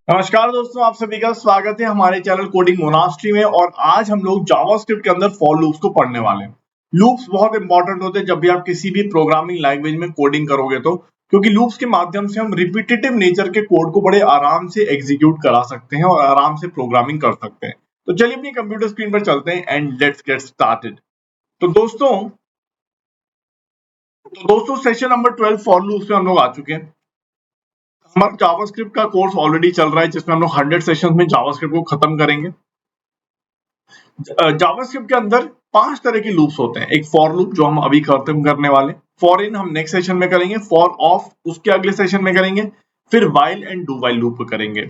नमस्कार दोस्तों, आप सभी का स्वागत है हमारे चैनल कोडिंग मोनास्ट्री में। और आज हम लोग जावास्क्रिप्ट के अंदर फॉर लूप्स को पढ़ने वाले हैं। लूप्स बहुत इंपॉर्टेंट होते हैं जब भी आप किसी भी प्रोग्रामिंग लैंग्वेज में कोडिंग करोगे तो, क्योंकि लूप्स के माध्यम से हम रिपीटेटिव नेचर के कोड को बड़े आराम से एग्जीक्यूट करा सकते हैं और आराम से प्रोग्रामिंग कर सकते हैं। तो चलिए अपनी कंप्यूटर स्क्रीन पर चलते हैं एंड लेट्स गेट स्टार्टेड। तो दोस्तों सेशन नंबर 12 फॉर लूप्स में हम लोग आ चुके हैं। हमारा जावास्क्रिप्ट का कोर्स ऑलरेडी चल रहा है जिसमें हम लोग 100 सेशंस में जावास्क्रिप्ट को खत्म करेंगे। जावास्क्रिप्ट के अंदर 5 तरह की लूप्स होते हैं। एक फॉर लूप जो हम अभी खत्म करने वाले, फॉर इन हम नेक्स्ट सेशन में करेंगे, फॉर ऑफ उसके अगले सेशन में करेंगे, फिर while and do while loop करेंगे।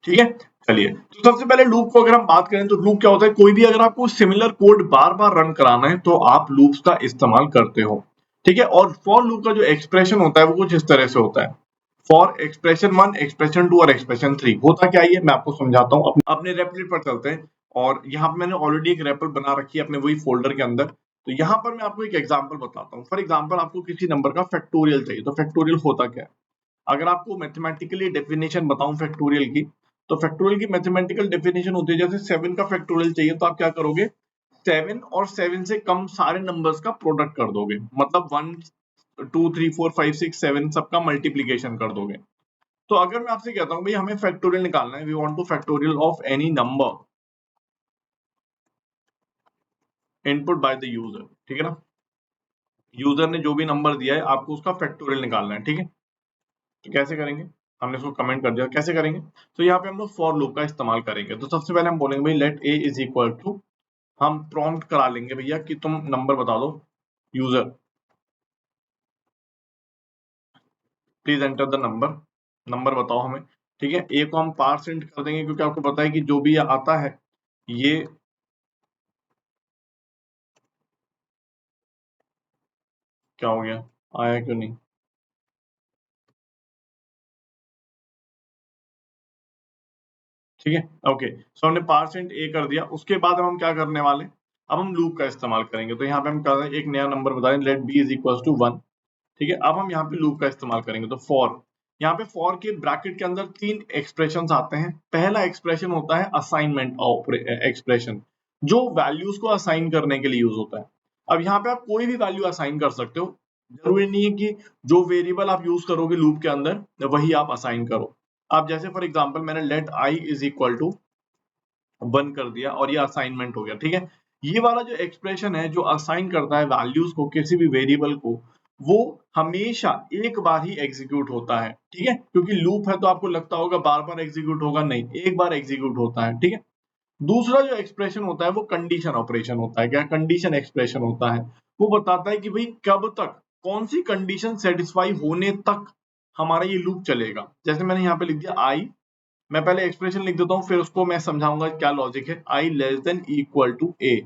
ठीक है, चलिए। तो सबसे पहले लूप को अगर हम बात करें तो लूप क्या होता है? कोई भी अगर आपको सिमिलर कोड बार बार रन कराना है तो आप लूप्स का इस्तेमाल करते हो। ठीक है, और फॉर लूप का जो एक्सप्रेशन होता है वो कुछ इस तरह से होता है। फॉर एक्सप्रेशन 1, एक्सप्रेशन 2 और एक्सप्रेशन 3 होता क्या है मैं आपको समझाता हूँ। अपने रेपल पर चलते हैं और यहाँ पे मैंने ऑलरेडी एक रेपल बना रखी है अपने वही फोल्डर के अंदर। तो यहाँ पर मैं आपको एक एग्जांपल बताता हूँ। फॉर एग्जांपल आपको किसी नंबर का फैक्टोरियल चाहिए। तो फैक्टोरियल होता क्या है? अगर आपको मैथमेटिकली डेफिनेशन बताऊं फैक्टोरियल की, तो फैक्टोरियल की मैथमेटिकल डेफिनेशन होती है जैसे 7 का फैक्टोरियल चाहिए तो आप क्या करोगे? 7 और 7 से कम सारे नंबर्स का प्रोडक्ट कर दोगे, मतलब 1 2 3 4 5 6 7 सबका मल्टीप्लीकेशन कर दोगे। तो अगर मैं आपसे कहता हूँ भाई हमें फैक्टोरियल निकालना है, we want to factorial of any number input by the user, ठीक है ना? यूजर ने जो भी नंबर दिया है आपको उसका फैक्टोरियल निकालना है। ठीक है, तो कैसे करेंगे? हमने उसको कमेंट कर दिया, कैसे करेंगे? तो यहाँ पे हम लोग फॉर लूप का इस्तेमाल करेंगे। तो सबसे पहले हम बोलेंगे भाई let a is equal to, हम प्रॉम्प्ट करा लेंगे भैया कि तुम नंबर बता दो, user please enter the number, number बताओ हमें। ठीक है, ए को हम पार्सेंट कर देंगे क्योंकि आपको पता है कि जो भी ये आता है ये क्या हो गया, आया क्यों नहीं? ठीक है, ओके। सो हमने परसेंट ए कर दिया। उसके बाद अब हम क्या करने वाले? अब हम लूप का इस्तेमाल करेंगे। तो यहाँ पे हम कर रहे हैं एक नया नंबर बता दें, let b is equal to 1। ठीक है, अब हम यहाँ पे लूप का इस्तेमाल करेंगे। तो फॉर, यहाँ पे फॉर के ब्रैकेट के अंदर 3 एक्सप्रेशन आते हैं। पहला एक्सप्रेशन होता है असाइनमेंट एक्सप्रेशन, जो वैल्यूज को असाइन करने के लिए यूज होता है। अब यहाँ पे आप कोई भी वैल्यू असाइन कर सकते हो, जरूरी नहीं है कि जो वेरिएबल आप यूज करोगे लूप के अंदर वही आप असाइन करो। आप जैसे फॉर एग्जांपल मैंने let i is equal to 1 कर दिया और ये असाइनमेंट हो गया। ठीक है, ये वाला जो एक्सप्रेशन है जो असाइन करता है वैल्यूज को किसी भी वेरिएबल को, वो हमेशा एक बार ही एग्जीक्यूट होता है। ठीक है, क्योंकि लूप है तो आपको लगता होगा बार बार एग्जीक्यूट होगा, नहीं, एक बार एग्जीक्यूट होता है। ठीक है, दूसरा जो एक्सप्रेशन होता है वो कंडीशन ऑपरेशन होता है। क्या कंडीशन एक्सप्रेशन होता है? वो बताता है कि भाई कब तक कौन सी कंडीशन सेटिस्फाई होने तक हमारा ये लूप चलेगा। जैसे मैंने यहाँ पे लिख दिया आई, मैं पहले एक्सप्रेशन लिख देता हूँ फिर उसको मैं समझाऊंगा क्या लॉजिक है। आई लेस देन इक्वल टू ए,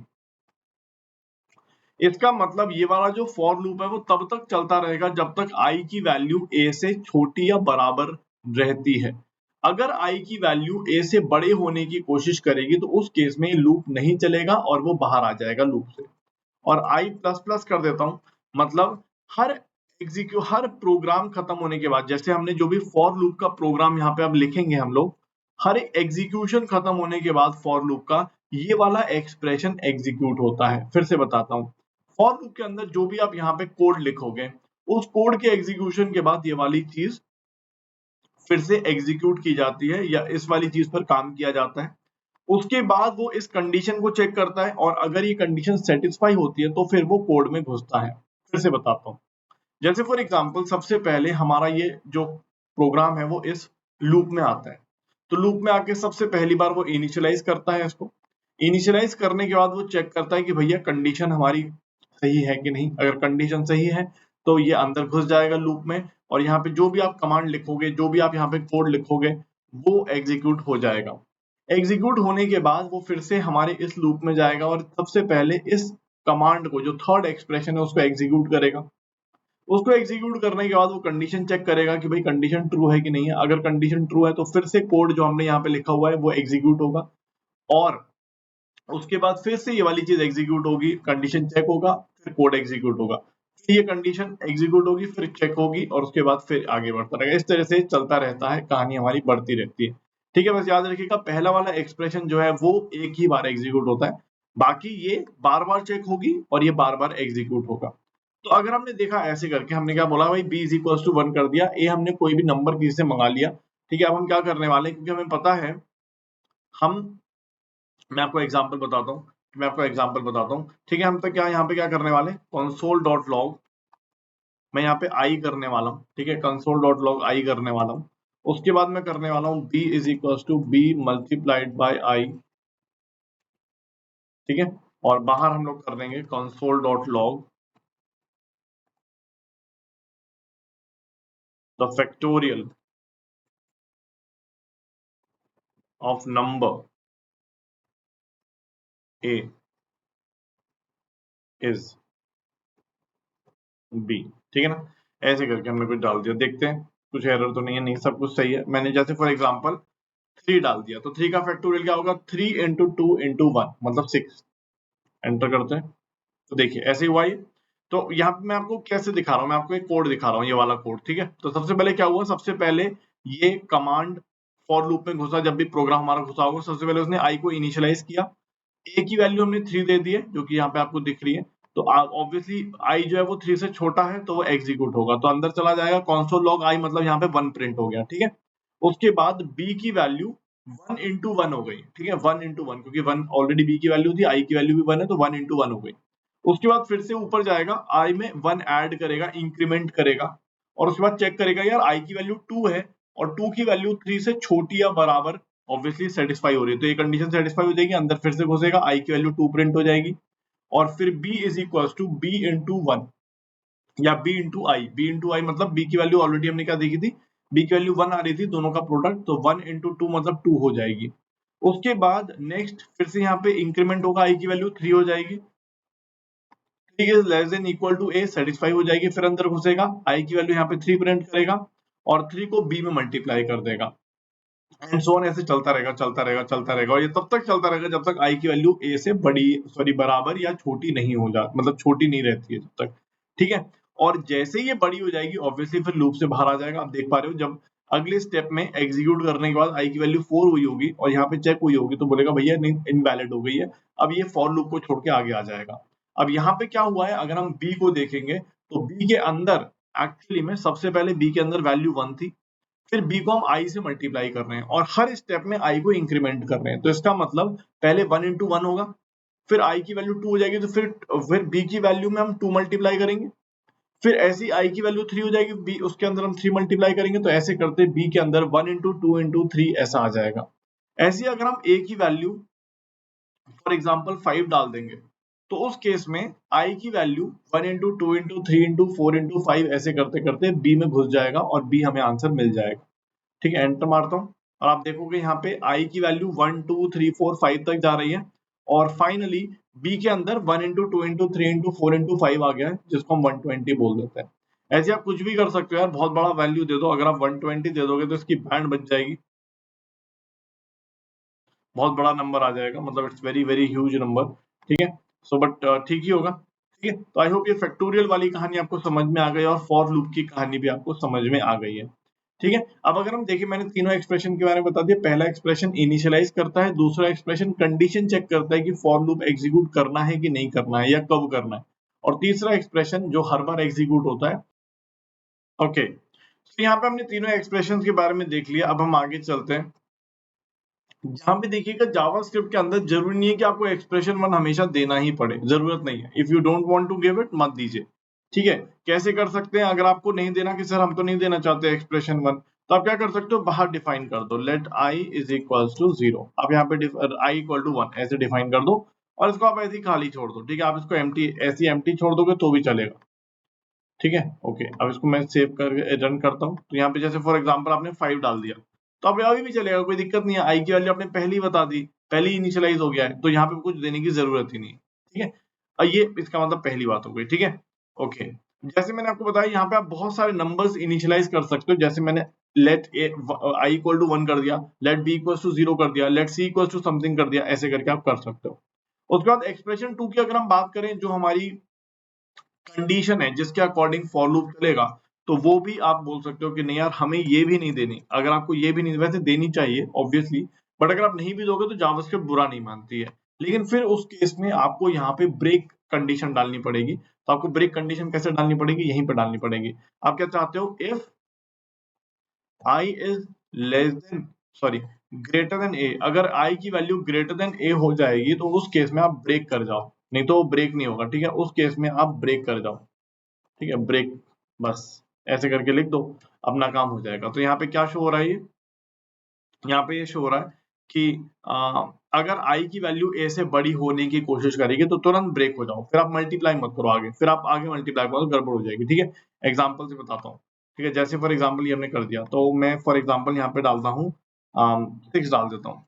इसका मतलब ये वाला जो फॉर लूप है वो तब तक चलता रहेगा जब तक आई की वैल्यू ए से छोटी या बराबर रहती है। अगर आई की वैल्यू ए से बड़े होने की कोशिश करेगी तो उस केस में लूप नहीं चलेगा और वो बाहर आ जाएगा लूप से। और आई प्लस प्लस कर देता हूं, मतलब हर प्रोग्राम खत्म होने के बाद, जैसे हमने जो भी फॉर लूप का प्रोग्राम यहाँ पे अब लिखेंगे हम लोग, हर एग्जीक्यूशन खत्म होने के बाद फॉर लूप का ये वाला एक्सप्रेशन एग्जीक्यूट होता है। फिर से बताता हूँ, फॉर लूप के अंदर जो भी आप यहाँ पे कोड लिखोगे उस कोड के एग्जीक्यूशन के बाद ये वाली चीज फिर से एग्जीक्यूट की जाती है या इस वाली चीज पर काम किया जाता है। उसके बाद वो इस कंडीशन को चेक करता है और अगर ये कंडीशन सेटिस्फाई होती है तो फिर वो कोड में घुसता है। फिर से बताता हूँ, जैसे फॉर एग्जांपल सबसे पहले हमारा ये जो प्रोग्राम है वो इस लूप में आता है। तो लूप में आके सबसे पहली बार वो इनिशियलाइज करता है इसको। इनिशियलाइज करने के बाद वो चेक करता है कि भैया कंडीशन हमारी सही है कि नहीं। अगर कंडीशन सही है तो ये अंदर घुस जाएगा लूप में और यहाँ पे जो भी आप कमांड लिखोगे, जो भी आप यहाँ पे कोड लिखोगे, वो एग्जीक्यूट हो जाएगा। एग्जीक्यूट होने के बाद वो फिर से हमारे इस लूप में जाएगा और सबसे पहले इस कमांड को, जो थर्ड एक्सप्रेशन है, उसको एग्जीक्यूट करेगा। उसको एग्जीक्यूट करने के बाद वो कंडीशन चेक करेगा कि भाई कंडीशन ट्रू है कि नहीं है। अगर कंडीशन ट्रू है तो फिर से कोड जो हमने यहाँ पे लिखा हुआ है वो एग्जीक्यूट होगा और उसके बाद फिर से ये वाली चीज एग्जीक्यूट होगी, कंडीशन चेक होगा, फिर कोड एग्जीक्यूट होगा, फिर ये कंडीशन एग्जीक्यूट होगी, फिर चेक होगी और उसके बाद फिर आगे बढ़ता रहेगा। इस तरह से चलता रहता है, कहानी हमारी बढ़ती रहती है। ठीक है, बस याद रखिएगा पहला वाला एक्सप्रेशन जो है वो एक ही बार एग्जीक्यूट होता है, बाकी ये बार बार चेक होगी और ये बार बार एग्जीक्यूट होगा। तो अगर हमने देखा ऐसे करके, हमने क्या बोला भाई b इज इक्वल टू 1 कर दिया, ए हमने कोई भी नंबर किसी से मंगा लिया, ठीक है। अब हम क्या करने वाले हैं, क्योंकि हमें पता है हम, मैं आपको एग्जांपल बताता हूँ, ठीक है। हम तो क्या यहाँ पे क्या करने वाले, कंसोल डॉट लॉग, मैं यहाँ पे आई करने वाला हूँ, ठीक है, कंसोल डॉट लॉग आई करने वाला हूँ। उसके बाद मैं करने वाला हूँ b is equal to b multiplied by I, ठीक है। और बाहर हम लोग कर देंगे console dot log the factorial of number a is b, ठीक है ना। ऐसे करके हमने कुछ डाल दिया, देखते हैं कुछ एरर तो नहीं है, नहीं सब कुछ सही है। मैंने जैसे फॉर एग्जांपल 3 डाल दिया, तो 3 का फैक्टोरियल क्या होगा, 3 इंटू 2 इंटू 1 मतलब 6, एंटर करते हैं। तो देखिए ऐसे हुआ ये। तो यहाँ पे मैं आपको कैसे दिखा रहा हूँ, मैं आपको एक कोड दिखा रहा हूँ, ये वाला कोड, ठीक है। तो सबसे पहले क्या हुआ, सबसे पहले ये कमांड फॉर लूप में घुसा, जब भी प्रोग्राम हमारा घुसा होगा सबसे पहले उसने आई को इनिशियलाइज किया, ए की वैल्यू हमने 3 दे दी है जो कि यहाँ पे आपको दिख रही है। तो ऑब्वियसली आई जो है वो 3 से छोटा है तो वो एग्जीक्यूट होगा, तो अंदर चला जाएगा console log आई, मतलब यहाँ पे 1 प्रिंट हो गया, ठीक है। उसके बाद बी की वैल्यू 1 इंटू 1 हो गई, ठीक है, 1 इंटू 1, क्योंकि 1 ऑलरेडी बी की वैल्यू थी, आई की वैल्यू भी 1 है तो 1 इंटू 1 हो गई। उसके बाद फिर से ऊपर जाएगा, आई में 1 ऐड करेगा, इंक्रीमेंट करेगा, और उसके बाद चेक करेगा यार आई की वैल्यू 2 है और 2 की वैल्यू 3 से छोटी या बराबर, ऑब्वियसली सेटिस्फाई हो रही है, तो ये कंडीशन सेटिस्फाई हो जाएगी, अंदर फिर से घुसेगा, आई की वैल्यू 2 प्रिंट हो जाएगी। और फिर b is equal to B into 1 या b into i, b into i मतलब b की वैल्यू ऑलरेडी हमने क्या देखी थी, b की वैल्यू 1 आ रही थी, दोनों का प्रोडक्ट, तो 1 इंटू 2 मतलब 2 हो जाएगी। उसके बाद नेक्स्ट फिर से यहाँ पे इंक्रीमेंट होगा, आई की वैल्यू 3 हो जाएगी, 3 is less than equal to a, satisfy हो जाएगी, फिर अंदर घुसेगा, आई की वैल्यू यहाँ पे 3 प्रिंट करेगा और 3 को b में मल्टीप्लाई कर देगा, एंड सो ऑन, ऐसे चलता रहेगा चलता रहेगा चलता रहेगा, और ये तब तक चलता रहेगा जब तक आई की वैल्यू ए से बड़ी, सॉरी बराबर या छोटी नहीं हो जा, मतलब छोटी नहीं रहती है जब तक, ठीक है। और जैसे ही ये बड़ी हो जाएगी ऑब्वियसली फिर लूप से बाहर आ जाएगा। आप देख पा रहे हो जब अगले स्टेप में एग्जीक्यूट करने के बाद आई की वैल्यू 4 हुई होगी और यहाँ पे चेक हुई होगी तो बोलेगा भैया इनवैलिड हो गई है, अब ये फॉर लूप को छोड़ के आगे आ जाएगा। अब यहाँ पे क्या हुआ है, अगर हम बी को देखेंगे तो बी के अंदर एक्चुअली में सबसे पहले बी के अंदर वैल्यू 1 थी, फिर b को हम i से मल्टीप्लाई कर रहे हैं और हर स्टेप में i को इंक्रीमेंट कर रहे हैं, तो इसका मतलब पहले 1 इंटू 1 होगा, फिर i की वैल्यू 2 हो जाएगी, तो फिर b की वैल्यू में हम 2 मल्टीप्लाई करेंगे, फिर ऐसी i की वैल्यू 3 हो जाएगी, b उसके अंदर हम 3 मल्टीप्लाई करेंगे, तो ऐसे करते b के अंदर 1 इंटू 2 इंटू 3 ऐसा आ जाएगा। ऐसे ही अगर हम a की वैल्यू फॉर एग्जाम्पल 5 डाल देंगे तो उस केस में i की value 1 into 2 into 3 into 4 into 5 ऐसे करते करते b में घुस जाएगा और b हमें आंसर मिल जाएगा, ठीक है। एंटर मारता हूँ और आप देखोगे यहाँ पे i की वैल्यू 1 2 3 4 5 तक जा रही है और फाइनली b के अंदर 1 इंटू 2 इंटू 3 इंटू 4 इंटू 5 आ गया है, जिसको हम 120 बोल देते हैं। ऐसे आप कुछ भी कर सकते हो यार, बहुत बड़ा वैल्यू दे दो, अगर आप 120 दे दोगे तो इसकी बैंड बच जाएगी, बहुत बड़ा नंबर आ जाएगा, मतलब it's very very huge number, ठीक है। सो बट ठीक ही होगा, ठीक है। तो आई होप ये फैक्टोरियल वाली कहानी आपको समझ में आ गई और फॉर लूप की कहानी भी आपको समझ में आ गई है, ठीक है। अब अगर हम देखें, मैंने तीनों एक्सप्रेशन के बारे में बता दिया, पहला एक्सप्रेशन इनिशियलाइज करता है, दूसरा एक्सप्रेशन कंडीशन चेक करता है कि फॉर लूप एग्जीक्यूट करना है कि नहीं करना है या कब करना है, और तीसरा एक्सप्रेशन जो हर बार एग्जीक्यूट होता है, ओके। तो यहाँ पे हमने तीनों एक्सप्रेशन के बारे में देख लिया, अब हम आगे चलते हैं। यहाँ पे देखिएगा जावास्क्रिप्ट के अंदर जरूरी नहीं है कि आपको एक्सप्रेशन 1 हमेशा देना ही पड़े, जरूरत नहीं है, if you don't want to give it मत दीजिए, ठीक है। कैसे कर सकते हैं, अगर आपको नहीं देना कि सर हम तो नहीं देना चाहते एक्सप्रेशन 1, तो आप क्या कर सकते हो, बाहर डिफाइन कर दो, let i is equal to 0, आप यहाँ पे आई इक्वल टू 1 ऐसे डिफाइन कर दो और इसको आप ऐसे ही खाली छोड़ दो, ठीक है। आप इसको एम्प्टी, ऐसी एम्प्टी छोड़ दोगे तो भी चलेगा, ठीक है, ओके। अब इसको मैं सेव कर रन करता हूँ, तो यहाँ पे जैसे फॉर एग्जांपल आपने 5 डाल दिया तो अब अभी भी चलेगा, कोई दिक्कत नहीं है, आई की वैल्यू आपने पहले ही बता दी, पहले ही इनिशियलाइज हो गया है, तो यहाँ पे कुछ देने की जरूरत ही नहीं, ठीक है। ये इसका मतलब पहली बात हो गई, ठीक है, ओके। जैसे मैंने आपको बताया यहाँ पे आप बहुत सारे नंबर्स इनिशियलाइज कर सकते हो, जैसे मैंने लेट आई इक्वल टू 1 कर दिया, लेट बी इक्वल टू 0 कर दिया, let c equal to something कर दिया, ऐसे करके आप कर सकते हो। उसके बाद एक्सप्रेशन 2 की अगर हम बात करें, जो हमारी कंडीशन है जिसके अकॉर्डिंग फॉर लूप चलेगा, तो वो भी आप बोल सकते हो कि नहीं यार हमें ये भी नहीं देनी। अगर आपको ये भी नहीं, वैसे देनी चाहिए ऑब्वियसली, बट अगर आप नहीं भी दोगे तो जावास्क्रिप्ट बुरा नहीं मानती है। लेकिन फिर उस केस में आपको यहाँ पे ब्रेक कंडीशन डालनी पड़ेगी। तो आपको ब्रेक कंडीशन कैसे डालनी पड़ेगी, यहीं पर डालनी पड़ेगी। आप क्या चाहते हो, if I is less than sorry greater than A, अगर आई की वैल्यू ग्रेटर देन ए हो जाएगी तो उस केस में आप ब्रेक कर जाओ, नहीं तो ब्रेक नहीं होगा। ठीक है, उस केस में आप ब्रेक कर जाओ। ठीक है, ब्रेक, बस ऐसे करके लिख दो, अपना काम हो जाएगा। तो यहाँ पे क्या शो हो रहा है, ये यहाँ पे ये शो हो रहा है कि अगर आई की वैल्यू ए से बड़ी होने की कोशिश करेगी तो तुरंत ब्रेक हो जाओ, फिर आप मल्टीप्लाई मत करो आगे, फिर आप आगे मल्टीप्लाई करो गड़बड़ हो जाएगी। ठीक है, एग्जाम्पल से बताता हूँ। ठीक है, जैसे फॉर एग्जाम्पल ये हमने कर दिया, तो मैं फॉर एग्जाम्पल यहाँ पे डालता हूँ 6 डाल देता हूँ।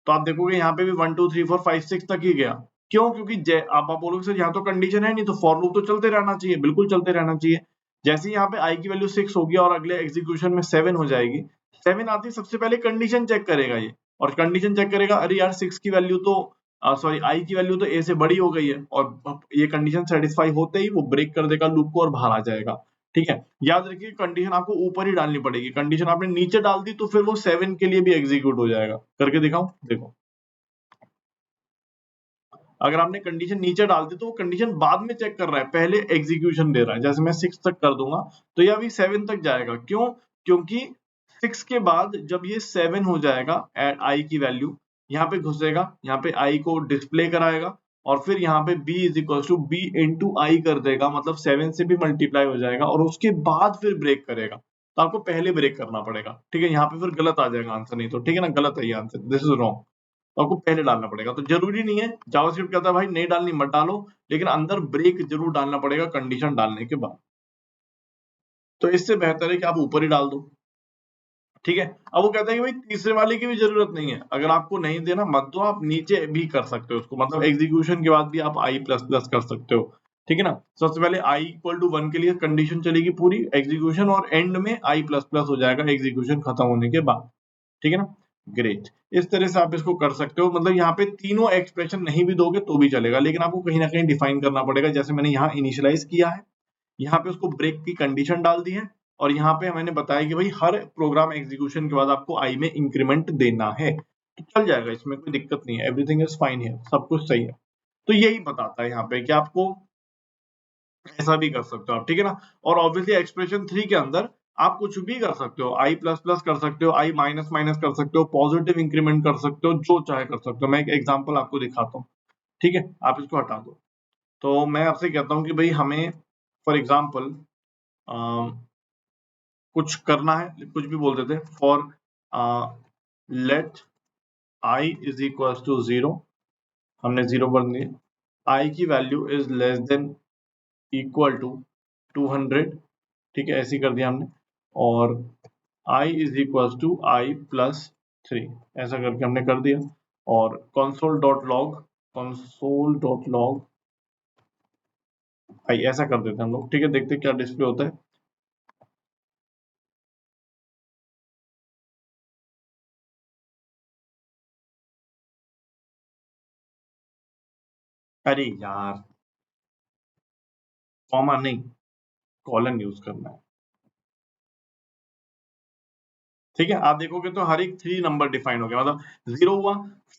तो आप देखोगे यहाँ पे भी 1 2 3 4 5 6 तक ही गया। क्यों? क्योंकि आप बोलोगे सर यहाँ तो कंडीशन है नहीं, तो फॉर लूप तो चलते रहना चाहिए, बिल्कुल चलते रहना चाहिए। जैसे यहाँ पे आई की वैल्यू 6 होगी और अगले एग्जीक्यूशन में 7 हो जाएगी, 7 आती सबसे पहले कंडीशन चेक करेगा ये, और कंडीशन चेक करेगा, अरे यार 6 की वैल्यू तो सॉरी आई की वैल्यू तो ए से बड़ी हो गई है, और ये कंडीशन सेटिस्फाई होते ही वो ब्रेक कर देगा लूप को और बाहर आ जाएगा। ठीक है, याद रखिए कंडीशन आपको ऊपर ही डालनी पड़ेगी, कंडीशन आपने नीचे डाल दी तो फिर वो 7 के लिए भी एग्जीक्यूट हो जाएगा। करके दिखाऊं, देखो अगर आपने कंडीशन नीचे डाल दी तो वो कंडीशन बाद में चेक कर रहा है, पहले एग्जीक्यूशन दे रहा है। जैसे मैं 6 तक कर दूंगा तो ये अभी 7 तक जाएगा। क्यों? क्योंकि 6 के बाद जब ये 7 हो जाएगा एट आई की वैल्यू, यहाँ पे घुसेगा, यहाँ पे आई को डिस्प्ले कराएगा, और फिर यहाँ पे b is equal to B into I कर देगा, मतलब 7 से भी मल्टीप्लाई हो जाएगा, और उसके बाद फिर ब्रेक करेगा। तो आपको पहले ब्रेक करना पड़ेगा। ठीक है, यहाँ पे फिर गलत आ जाएगा आंसर, नहीं तो ठीक है ना, गलत है ये आंसर, दिस इज रॉन्ग। तो आपको पहले डालना पड़ेगा। तो जरूरी नहीं है, जावास्क्रिप्ट कहता है भाई नहीं डालनी मत डालो, लेकिन अंदर ब्रेक जरूर डालना पड़ेगा कंडीशन डालने के बाद। तो इससे बेहतर है कि आप ऊपर ही डाल दो। ठीक है, अब वो कहता है कि भाई तीसरे वाले की भी जरूरत नहीं है, अगर आपको नहीं देना मत दो, आप नीचे भी कर सकते हो उसको, मतलब एग्जीक्यूशन के बाद भी आप आई प्लस प्लस कर सकते हो। ठीक है ना, सबसे पहले आई इक्वल टू 1 के लिए कंडीशन चलेगी पूरी एग्जीक्यूशन, और एंड में आई प्लस प्लस हो जाएगा एग्जीक्यूशन खत्म होने के बाद। ठीक है ना, ग्रेट। इस तरह से आप इसको कर सकते हो, मतलब यहाँ पे तीनों एक्सप्रेशन नहीं भी दोगे तो भी चलेगा, लेकिन आपको कहीं ना कहीं डिफाइन करना पड़ेगा। जैसे मैंने यहाँ इनिशियलाइज किया है, यहाँ पे उसको ब्रेक की कंडीशन डाल दी है, और यहाँ पे मैंने बताया कि भाई हर प्रोग्राम एग्जीक्यूशन के बाद आपको आई में इंक्रीमेंट देना है, तो चल जाएगा, इसमें कोई दिक्कत नहीं है, एवरीथिंग इज फाइन है, सब कुछ सही है। तो यही बताता है यहाँ पे कि आपको ऐसा भी कर सकते हो आप। ठीक है ना, और ऑब्वियसली एक्सप्रेशन 3 के अंदर आप कुछ भी कर सकते हो, आई प्लस प्लस कर सकते हो, आई माइनस माइनस कर सकते हो, पॉजिटिव इंक्रीमेंट कर सकते हो, जो चाहे कर सकते हो। मैं एक एग्जांपल आपको दिखाता हूँ। ठीक है, आप इसको हटा दो। तो मैं आपसे कहता हूँ कि भाई हमें फॉर एग्जाम्पल कुछ करना है, कुछ भी बोल देते हैं, for let i is equal to 0, हमने 0 बन दिया, आई की value is less than equal to 200। ठीक है, ऐसे कर दिया हमने, और i is equal to i plus 3, ऐसा करके हमने कर दिया। और console.log आई ऐसा कर देते हैं हम लोग। ठीक है, देखते क्या डिस्प्ले होता है। अरे यार, कॉमा नहीं, कॉलन यूज करना है। ठीक है, आप देखोगे तो हर एक 3 नंबर डिफाइन हो गया, मतलब 0 हुआ,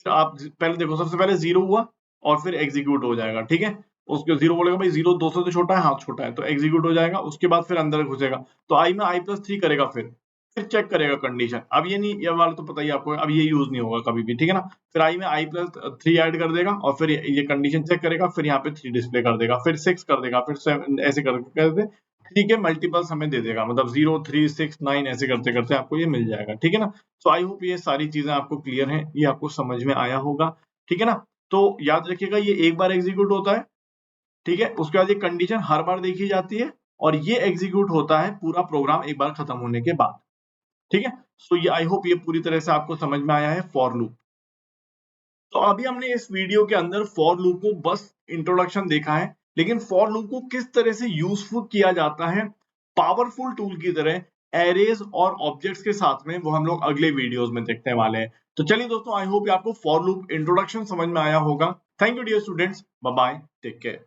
फिर आप पहले देखो, सबसे पहले 0 हुआ और फिर एग्जीक्यूट हो जाएगा। ठीक है, उसके 0 बोलेगा भाई 0 200 से छोटा है, हाँ छोटा है, तो एग्जीक्यूट हो जाएगा। उसके बाद फिर अंदर घुसेगा, तो आई में आई प्लस 3 करेगा, फिर चेक करेगा कंडीशन। अब ये नहीं, ये वाला तो पता ही आपको, अब ये यूज नहीं होगा कभी भी। ठीक है ना, फिर आई में आई प्लस 3 ऐड कर देगा, और फिर ये कंडीशन चेक करेगा, फिर यहाँ पे 3 डिस्प्ले कर देगा, फिर 6 कर देगा, फिर 7, ऐसे करके ठीक है मल्टीपल्स हमें दे देगा, मतलब 0 3 6 9 ऐसे करते करते आपको ये मिल जाएगा। ठीक है ना, तो आई होप ये सारी चीजें आपको क्लियर हैं, ये आपको समझ में आया होगा। ठीक है ना, तो याद रखिएगा ये एक बार एग्जीक्यूट होता है। ठीक है, उसके बाद ये कंडीशन हर बार देखी जाती है, और ये एग्जीक्यूट होता है पूरा प्रोग्राम एक बार खत्म होने के बाद। ठीक है, सो ये आई होप ये पूरी तरह से आपको समझ में आया है फॉर लूप। तो अभी हमने इस वीडियो के अंदर फॉर लूप को बस इंट्रोडक्शन देखा है, लेकिन फॉर लूप को किस तरह से यूजफुल किया जाता है पावरफुल टूल की तरह एरेज और ऑब्जेक्ट्स के साथ में, वो हम लोग अगले वीडियोस में देखने वाले हैं। तो चलिए दोस्तों, आई होप आपको फॉर लूप इंट्रोडक्शन समझ में आया होगा। Thank you dear students, bye bye, take care.